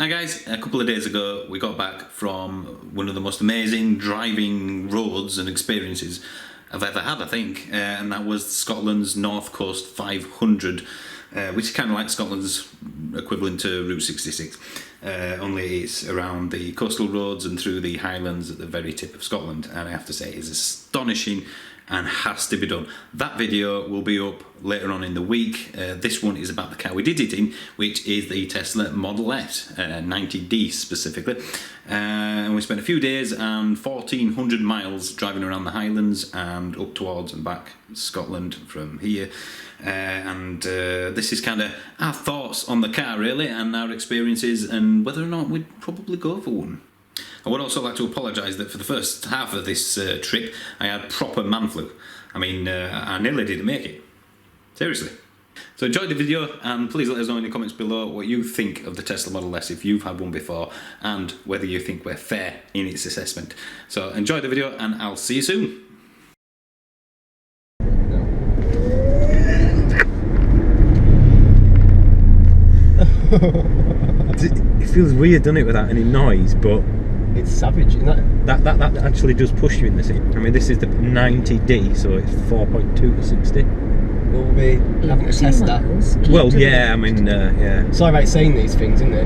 Hi guys, a couple of days ago we got back from one of the most amazing driving roads and experiences I've ever had, I think, and that was Scotland's North Coast 500, which is kind of like Scotland's equivalent to Route 66, only it's around the coastal roads and through the highlands at the very tip of Scotland, and I have to say it's astonishing and has to be done. That video will be up later on in the week. This one is about the car we did it in, which is the Tesla Model S, 90D specifically. And we spent a few days and 1,400 miles driving around the Highlands and up towards and back Scotland from here. This is kind of our thoughts on the car really, and our experiences and whether or not we'd probably go for one. I would also like to apologise that for the first half of this trip I had proper man flu. I mean, I nearly didn't make it. Seriously. So enjoy the video and please let us know in the comments below what you think of the Tesla Model S if you've had one before, and whether you think we're fair in its assessment. So enjoy the video and I'll see you soon. It feels weird, doesn't it, without any noise, but it's savage, isn't it? That actually does push you in the seat. I mean, this is the 90D, so it's 4.2 to 60. We'll be having to test that. Well, yeah, I mean, yeah. Sorry about saying these things, isn't it?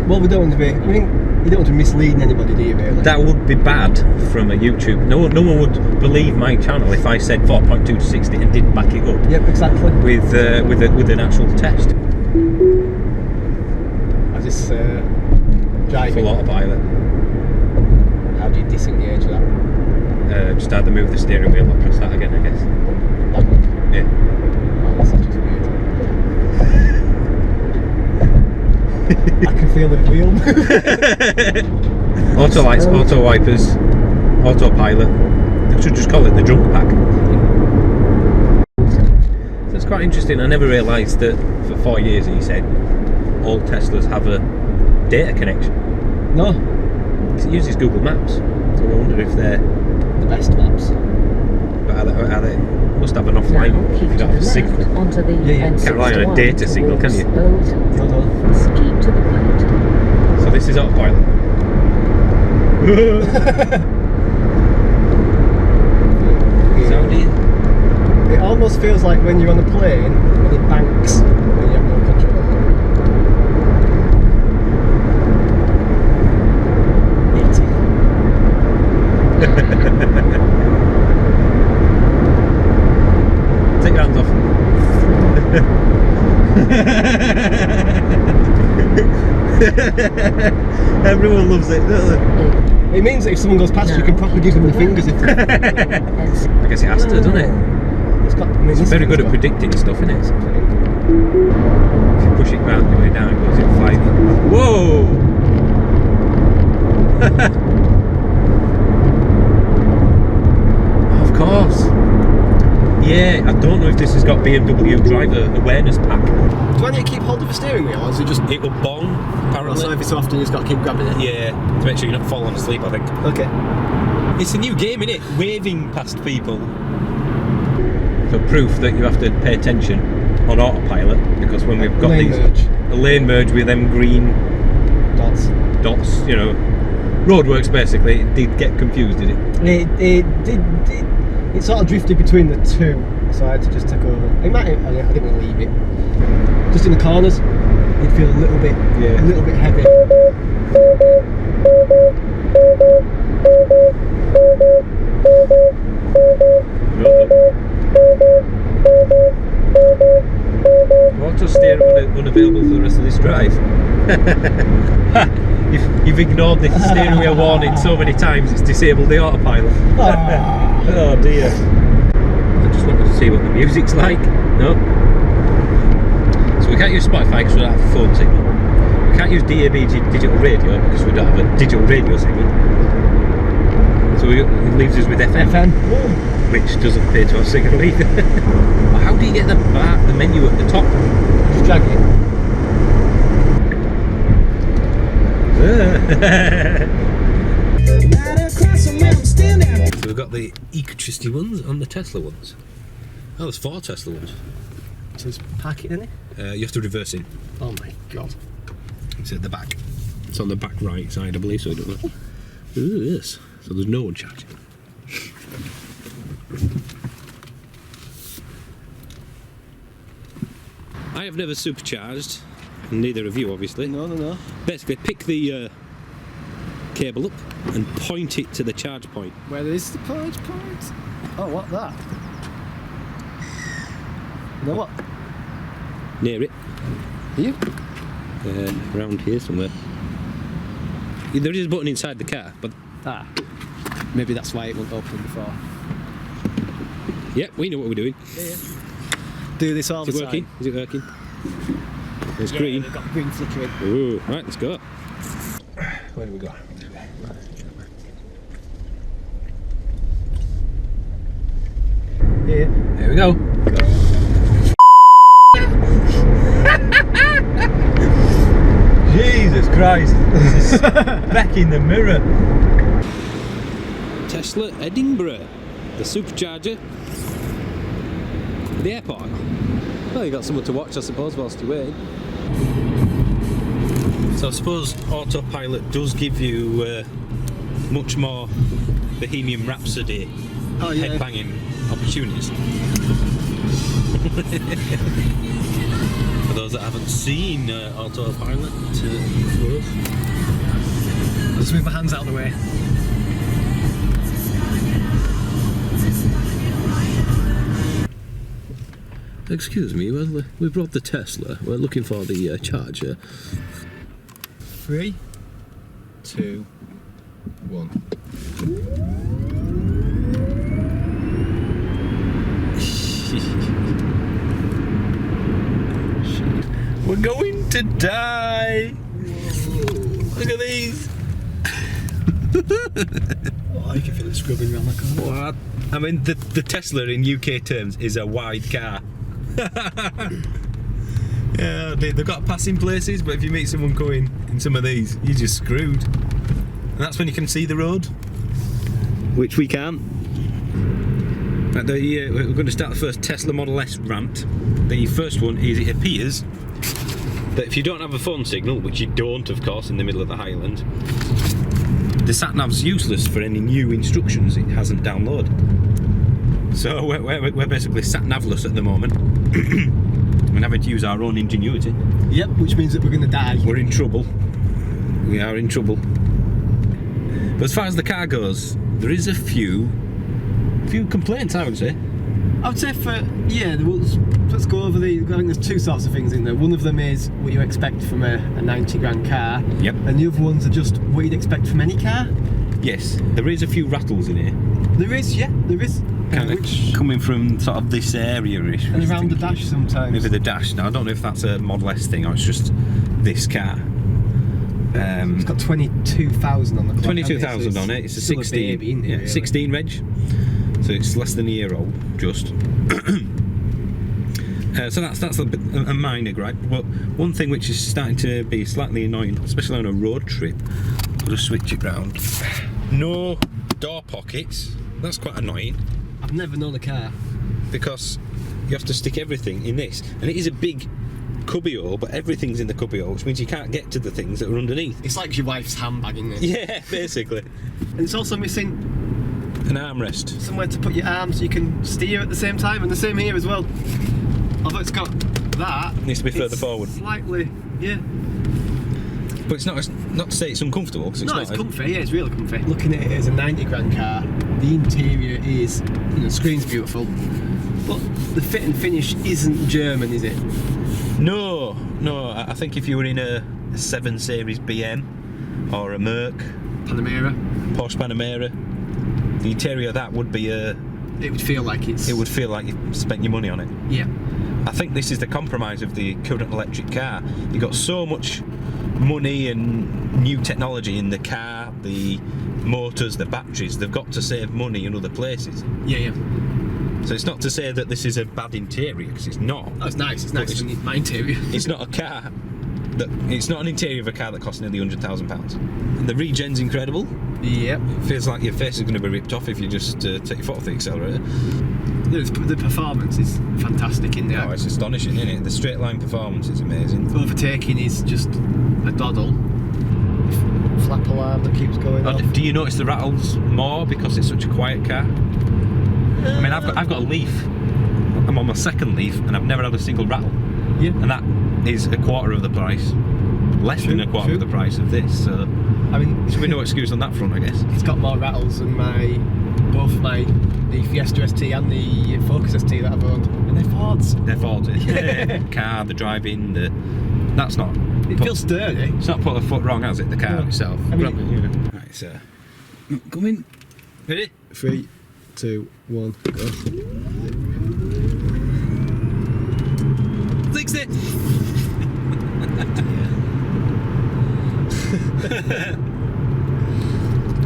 Well, we don't want to be, I mean, you don't want to mislead anybody, do you, really? That would be bad from a YouTube. No one would believe my channel if I said 4.2 to 60 and didn't back it up. Yep, exactly. With an actual test. I just driving. Full autopilot. How do you disengage that? Just either move the steering wheel or press that again, I guess. That one? Yeah. Oh, that's just weird. I can feel the wheel move. Auto lights, auto wipers, autopilot. I should just call it the drunk pack. So it's quite interesting. I never realised that for 4 years, he said, all Teslas have a data connection. No. Because it uses Google Maps. So I wonder if they're the best maps. But are they must have an offline if you don't have a signal. Yeah. Can't rely on a data signal, can you? No. Keep to the right. So this is autopilot. Saudi. It almost feels like when you're on a plane and it banks and you have no control. Take your hands off. Everyone loves it, don't they? It means that if someone goes past you can probably give them the fingers if they... I guess it has to, doesn't it? It's very good at predicting stuff, isn't it? If you push it round the way down, it goes in 5. Whoa! Of course. Yeah, I don't know if this has got BMW driver awareness pack. Do I need to keep hold of the steering wheel, or is it just... It will bong, apparently. So every so often you just got to keep grabbing it? Yeah, to make sure you're not falling asleep, I think. Okay. It's a new game, isn't it? Waving past people. For proof that you have to pay attention on autopilot, because when we've got lane these... merge. A lane merge with them green... Dots, you know, roadworks basically. It did get confused, did it? It sort of drifted between the two, so I had to just take over. I didn't want to leave it. Just in the corners, you'd feel a little bit heavy. Auto steer unavailable for the rest of this drive. You've ignored the steering wheel warning so many times it's disabled the autopilot. Oh dear. I just wanted to see what the music's like. No. So we can't use Spotify because we don't have a phone signal. We can't use DAB digital radio because we don't have a digital radio signal. So it leaves us with FM. Which doesn't appear to have signal either. How do you get the menu at the top? Just drag it. So we've got the electricity ones and the Tesla ones. Oh, there's 4 Tesla ones. So it's parking in it? You have to reverse in. Oh my god. It's at the back. It's on the back right side, I believe, so I don't know. Ooh, yes. So there's no one charging. I have never supercharged, and neither have you, obviously. No. Basically, pick the cable up and point it to the charge point. Where is the point? Oh, what that? No, what? Near it. Here? Around here somewhere. Yeah, there is a button inside the car, but... Ah. Maybe that's why it won't open before. Yeah, we know what we're doing. Yeah. Do this all the time. Working? Is it working? There's Yeah, green. we've got green flickering. Ooh, right, let's go. Where do we go? Here. There we go. Jesus Christ. This is back in the mirror. Tesla Edinburgh. The supercharger. The airport. Well, you got someone to watch, I suppose, whilst you wait. So I suppose Autopilot does give you much more Bohemian Rhapsody headbanging opportunities. For those that haven't seen Autopilot, I'll just move my hands out of the way. excuse me, well, we've robbed the Tesla. We're looking for the charger. 3, 2, 1. We're going to die. Look at these. Oh, you can feel it scrubbing around the corner. What? I mean, the Tesla in UK terms is a wide car. Yeah, they've got passing places, but if you meet someone going in some of these, you're just screwed. And that's when you can see the road, which we can't. We're going to start the first Tesla Model S rant. The first one is, it appears that if you don't have a phone signal, which you don't, of course, in the middle of the Highlands, the sat-nav's useless for any new instructions it hasn't downloaded. So we're basically sat-navless at the moment. We're having to use our own ingenuity. Yep, which means that we're going to die. We're in trouble. We are in trouble. But as far as the car goes, there is a few complaints, I would say. I would say let's go over I think there's two sorts of things in there. One of them is what you expect from a 90 grand car. Yep. And the other ones are just what you'd expect from any car. Yes, there is a few rattles in here. There is, yeah, there is. Kind of coming from sort of this area-ish. And around the dash sometimes. Maybe the dash. Now, I don't know if that's a Model S thing or it's just this car. It's got 22,000 on the clock. 22,000 on it. It's a 16. Baby, isn't it, really? 16 reg. So it's less than a year old, just. So that's a minor gripe. But one thing which is starting to be slightly annoying, especially on a road trip, I'll just switch it round. No door pockets. That's quite annoying. I've never known a car. Because you have to stick everything in this. And it is a big cubbyhole, but everything's in the cubbyhole, which means you can't get to the things that are underneath. It's like your wife's handbag, isn't it? Yeah, basically. And it's also missing an armrest. Somewhere to put your arms so you can steer at the same time, and the same here as well. Although it's got that. It needs to be further forward. Slightly, yeah. But it's not to say it's uncomfortable, because it's not. It's comfy, yeah, it's really comfy. Looking at it as a 90 grand car, the interior is, the screen's beautiful, but the fit and finish isn't German, is it? No, I think if you were in a 7 Series BM or a Merc, Porsche Panamera, the interior of that would be it would feel like you spent your money on it. Yeah. I think this is the compromise of the current electric car. You've got so much money and new technology in the car, the motors, the batteries, they've got to save money in other places. Yeah. So it's not to say that this is a bad interior, because it's not. Oh, it's nice. It's nicer than my interior. It's not a car It's not an interior of a car that costs nearly £100,000. The regen's incredible. Yep. It feels like your face is going to be ripped off if you just take your foot off the accelerator. The performance is fantastic in there. Oh, it's astonishing, isn't it? The straight line performance is amazing. Overtaking is just a doddle. Flap alarm that keeps going off. Do you notice the rattles more because it's such a quiet car? I mean, I've got a Leaf. I'm on my second Leaf, and I've never had a single rattle. Yeah. And that is a quarter of the price, less than a quarter of the price of this. So, I mean, should be no excuse on that front, I guess. It's got more rattles than the Fiesta ST and the Focus ST that I've owned, and they're Fords. They're Fords. The car, the driving, that's not. It feels sturdy. It's not put a foot wrong, has it? The car itself. I mean, Right, so come in. Ready? 3, 2, 1, go. 60.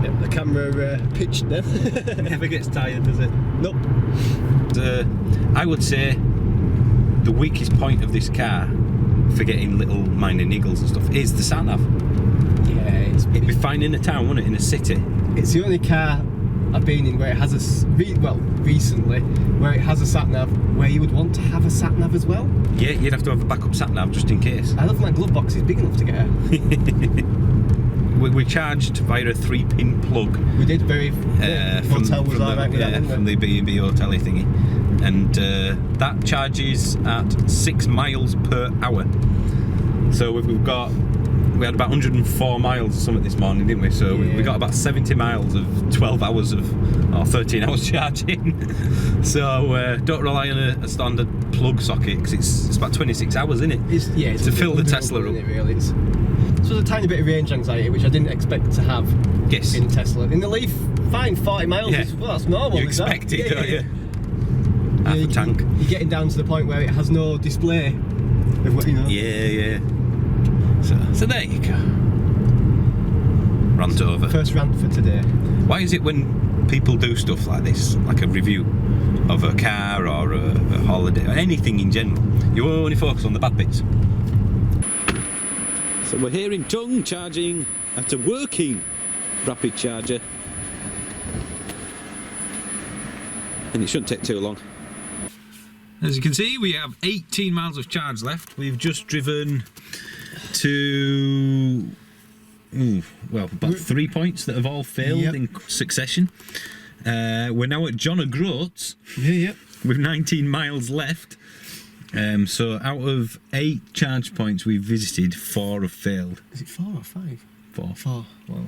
Yep, the camera pitched then. Never gets tired, does it? Nope. I would say the weakest point of this car for getting little minor niggles and stuff is the sat nav. Yeah, It'd be fine in a town, wouldn't it? In a city. it's the only car I've been in where it has recently, where it has a sat nav where you would want to have a sat nav as well. Yeah, you'd have to have a backup sat nav just in case. I don't think my glove box is big enough to get her. We charged via a 3-pin plug. We did hotel was alright with that, from the B&B hotel thingy, and that charges at 6 miles per hour. So we had about 104 miles or something this morning, didn't we? So we got about 70 miles of 12 hours or 13 hours charging. So don't rely on a standard plug socket, because it's about 26 hours, isn't it? It's to fill the Tesla up. It really is. So there's a tiny bit of range anxiety, which I didn't expect to have in Tesla. In the Leaf, fine, 40 miles is, well, that's normal. You expect it, don't you? Half a tank. You're getting down to the point where it has no display of what, you know. Yeah. So there you go. Rant over. First rant for today. Why is it when people do stuff like this, like a review of a car or a holiday or anything in general, you only focus on the bad bits? So we're here in Tongue, charging at a working rapid charger, and it shouldn't take too long. As you can see, we have 18 miles of charge left. We've just driven to about 3 points that have all failed in succession. We're now at John O'Groats with 19 miles left. So out of 8 charge points we've visited, 4 have failed. Is it 4 or 5? 4. 4. Wow.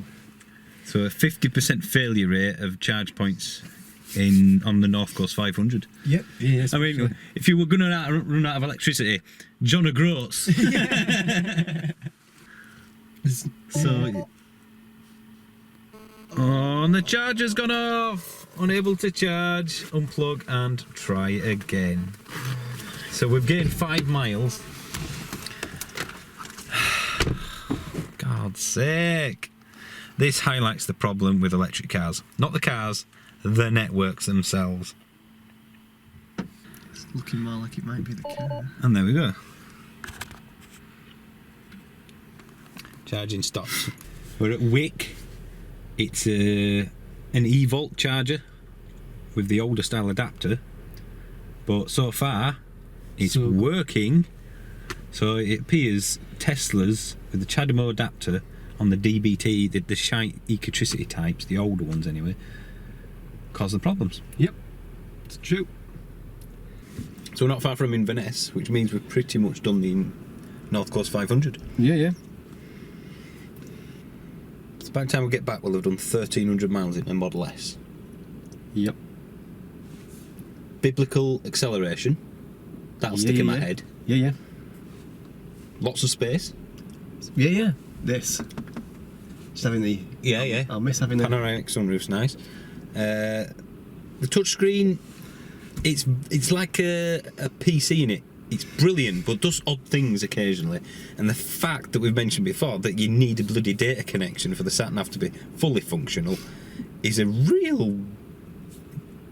So a 50% failure rate of charge points on the North Coast 500. Yep. Yeah, I mean, if you were going to run out of electricity, John O'Groats. So, and the charger's gone off. Unable to charge. Unplug and try again. So we've gained 5 miles. God's sake. This highlights the problem with electric cars. Not the cars, the networks themselves. It's looking more like it might be the car. And there we go. Charging stops. We're at Wick. It's an E-Volt charger with the older style adapter, but so far it's working. So it appears Teslas with the CHAdeMO adapter on the DBT, the shite Ecotricity types, the older ones anyway, cause the problems. Yep, it's true. So we're not far from Inverness, which means we've pretty much done the North Coast 500. Yeah. So by the time we get back, we'll have done 1,300 miles in a Model S. Yep. Biblical acceleration. That'll stick in my head. Yeah. Lots of space. Yeah. This. Just having the... Yeah. I'll miss having the... Panoramic sunroof's nice. The touchscreen, it's like a PC in it. It's brilliant, but does odd things occasionally. And the fact that we've mentioned before that you need a bloody data connection for the sat nav to be fully functional is a real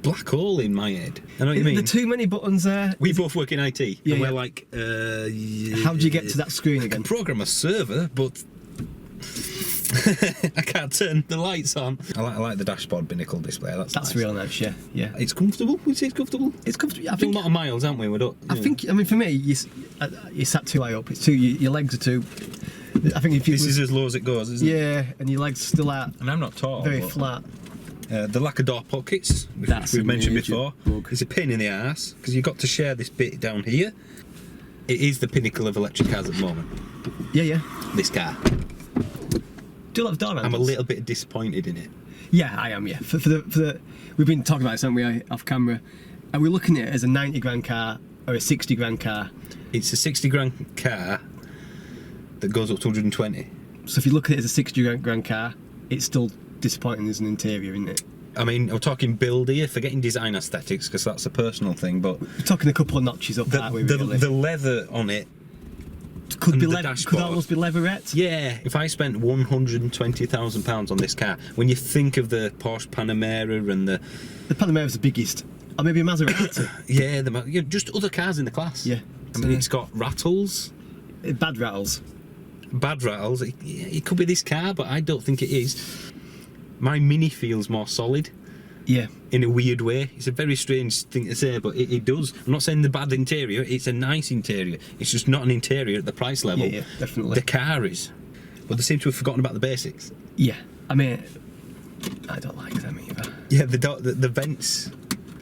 black hole in my head. I know what you mean. There are too many buttons there. We both work in IT, Yeah, and we're yeah. like, How do you get to that screen again? program a server, but I can't turn the lights on. I like the dashboard binnacle display. That's nice. Real nice, yeah. It's comfortable. Would you say it's comfortable? It's comfortable. I We've done think. a lot of miles, haven't we? We don't. I think. I mean, for me, you sat too high up. It's too. Your legs are too. I think if you. This is as low as it goes, isn't it? Yeah, and your legs still are And I'm not tall. very but, flat. The lack of door pockets, which That's we've a mentioned major before, bug. is a pain in the arse because you've got to share this bit down here. It is the pinnacle of electric cars at the moment. Yeah. This car. Do you love door handles? I'm a little bit disappointed in it. Yeah, I am. Yeah, for the we've been talking about this, haven't we, off camera? Are we looking at it as a 90 grand car or a 60 grand car? It's a 60 grand car that goes up to 120. So if you look at it as a 60 grand car, it's still disappointing as an interior, isn't it? I mean, I'm talking build here, forgetting design aesthetics because that's a personal thing, but We're talking a couple of notches up that way. the leather on it. Could and be the leather. Could dashboard. almost be leatherette. Yeah, if I spent £120,000 on this car, when you think of the Porsche Panamera and the Panamera's the biggest, or maybe a Maserati. just other cars in the class. Yeah. I mean, it's got rattles, Bad rattles. bad rattles. It could be this car, but I don't think it is. My Mini feels more solid Yeah. in a weird way. It's a very strange thing to say, but it does. I'm not saying the bad interior. It's a nice interior. It's just not an interior at the price level. Yeah, definitely. The car is, but they seem to have forgotten about the basics. Yeah. I mean, I don't like them either. Yeah, the vents.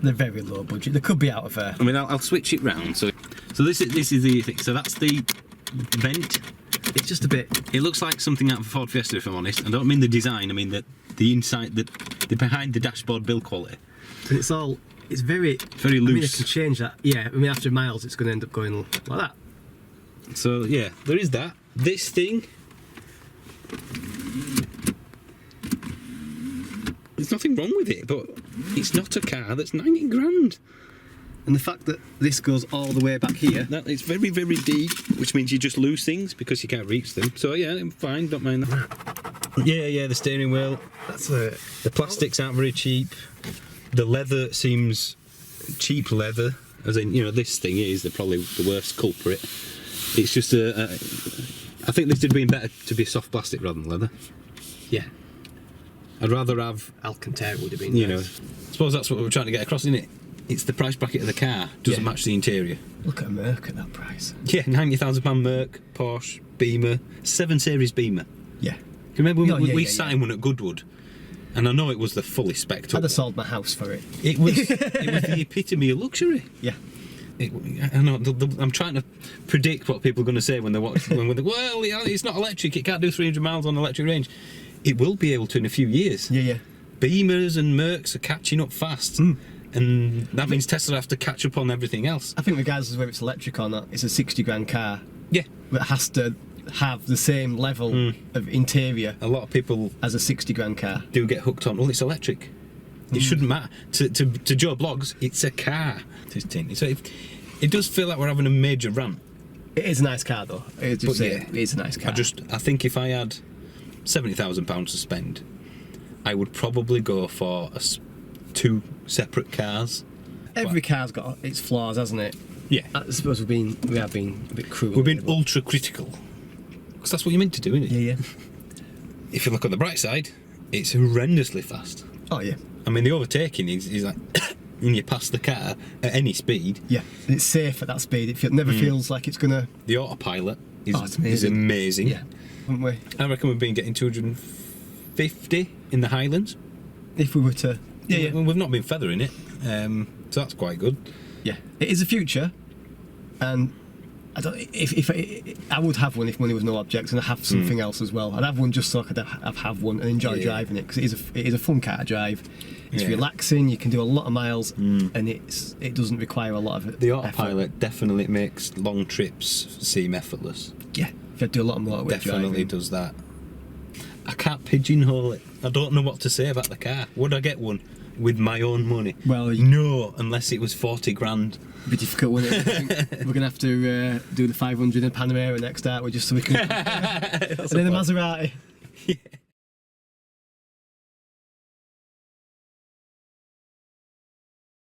They're very low budget. They could be out of there. I mean, I'll switch it round. So this is the thing. So that's the vent. It's just a bit. It looks like something out of a Ford Fiesta, if I'm honest. I don't mean the design. I mean the inside, the behind the dashboard build quality. And it's very Very I mean, they loose. can change that. Yeah. I mean, after miles, it's going to end up going like that. So yeah, there is that. This thing. There's nothing wrong with it, but it's not a car that's 90 grand. And the fact that this goes all the way back here. That it's very, very deep, which means you just lose things because you can't reach them. So yeah, I'm fine, don't mind that. Yeah, the steering wheel. That's a. The plastics aren't very cheap. The leather seems cheap leather, as in, this thing is probably the worst culprit. It's just I think this would have been better to be soft plastic rather than leather. Yeah. I'd rather have, Alcantara would have been. I suppose that's what we're trying to get across, isn't it? It's the price bracket of the car doesn't match the interior. Look at a Merc at that price. Yeah, £90,000 Merc, Porsche, Beamer, 7 Series Beamer. Yeah. Do you remember when we yeah. sat in one at Goodwood? And I know it was the fully spec'd I'd up. have sold my house for it. It was the epitome of luxury. Yeah. I know. I'm trying to predict what people are going to say when they watch. Well, it's not electric. It can't do 300 miles on electric range. It will be able to in a few years. Yeah. Beamers and Mercs are catching up fast, and that means Tesla have to catch up on everything else. I think regardless of whether it's electric or not, it's a 60 grand car. Yeah, That has to have the same level of interior a lot of people as a 60 grand car. do get hooked on. Well, it's electric. It shouldn't matter to Joe Bloggs. It's a car. So it does feel like we're having a major rant. It is a nice car though. It is a nice car. I think if I had £70,000 to spend, I would probably go for 2 separate cars. Every car's got its flaws, hasn't it? Yeah, I suppose we have been a bit cruel. we've been ultra critical because that's what you're meant to do, isn't it? Yeah. If you look on the bright side, it's horrendously fast. Oh yeah. I mean, the overtaking is like when you pass the car at any speed. Yeah. And it's safe at that speed. It never feels like it's gonna. The Autopilot It's is amazing. Yeah. Haven't we? I reckon we've been getting 250 in the Highlands. If we were to. Yeah. We've not been feathering it, so that's quite good. Yeah. It is a future, and I don't. If I would have one if money was no object, and I have something else as well. I'd have one just so I could have one and enjoy driving it because it is a fun car to drive. It's relaxing. You can do a lot of miles, and it doesn't require a lot of The Autopilot definitely makes long trips seem effortless. Yeah, if you do a lot of motorway Definitely driving. does that. I can't pigeonhole it. I don't know what to say about the car. Would I get one with my own money? Well, no, unless it was 40 grand. It'd be difficult, wouldn't it? I think we're gonna have to do the 500 in Panamera next, aren't we? Just so we can. And then the Maserati. Yeah.